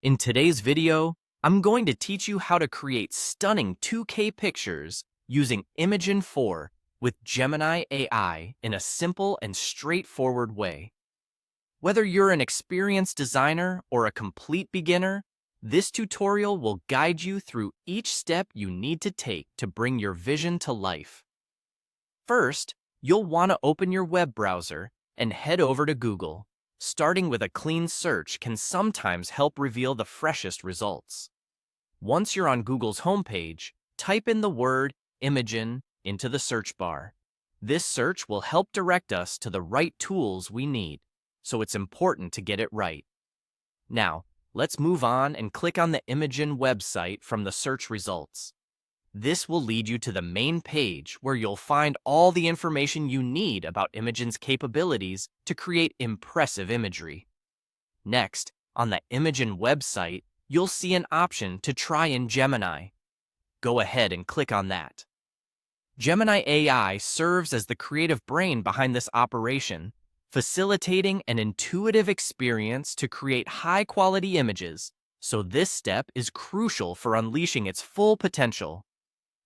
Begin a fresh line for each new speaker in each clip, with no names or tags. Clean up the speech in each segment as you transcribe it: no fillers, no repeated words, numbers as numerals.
In today's video, I'm going to teach you how to create stunning 2K pictures using Imagen 4 with Gemini AI in a simple and straightforward way. Whether you're an experienced designer or a complete beginner, this tutorial will guide you through each step you need to take to bring your vision to life. First, you'll want to open your web browser and head over to Google. Starting with a clean search can sometimes help reveal the freshest results. Once you're on Google's homepage, type in the word Imagen into the search bar. This search will help direct us to the right tools we need, so it's important to get it right. Now, let's move on and click on the Imagen website from the search results. This will lead you to the main page where you'll find all the information you need about Imagen's capabilities to create impressive imagery. Next, on the Imagen website, you'll see an option to try in Gemini. Go ahead and click on that. Gemini AI serves as the creative brain behind this operation, facilitating an intuitive experience to create high-quality images, so this step is crucial for unleashing its full potential.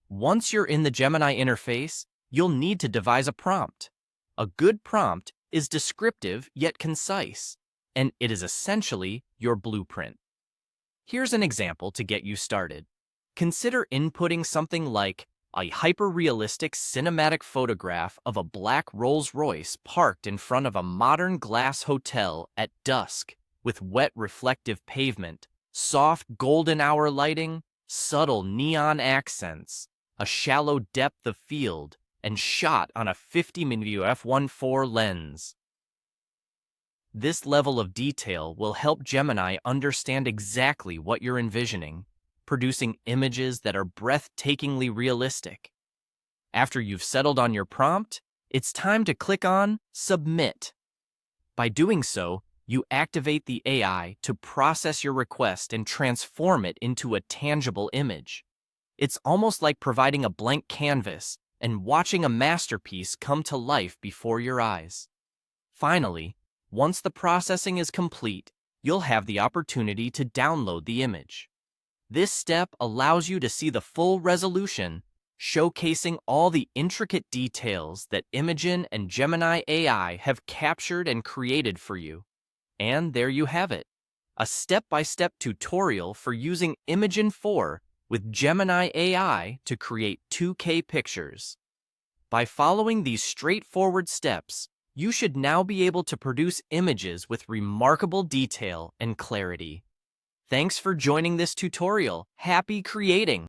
Once you're in the Gemini interface, you'll need to devise a prompt. A good prompt is descriptive yet concise, and it is essentially your blueprint. Here's an example to get you started. Consider inputting something like a hyper-realistic cinematic photograph of a black Rolls-Royce parked in front of a modern glass hotel at dusk with wet reflective pavement, soft golden hour lighting, subtle neon accents, a shallow depth of field, and shot on a 50mm f1.4 lens. This level of detail will help Gemini understand exactly what you're envisioning, producing images that are breathtakingly realistic. After you've settled on your prompt, it's time to click on Submit. By doing so, you activate the AI to process your request and transform it into a tangible image. It's almost like providing a blank canvas and watching a masterpiece come to life before your eyes. Finally, once the processing is complete, you'll have the opportunity to download the image. This step allows you to see the full resolution, showcasing all the intricate details that Imagen and Gemini AI have captured and created for you. And there you have it, a step-by-step tutorial for using Imagen 4 with Gemini AI to create 2K pictures. By following these straightforward steps, you should now be able to produce images with remarkable detail and clarity. Thanks for joining this tutorial. Happy creating!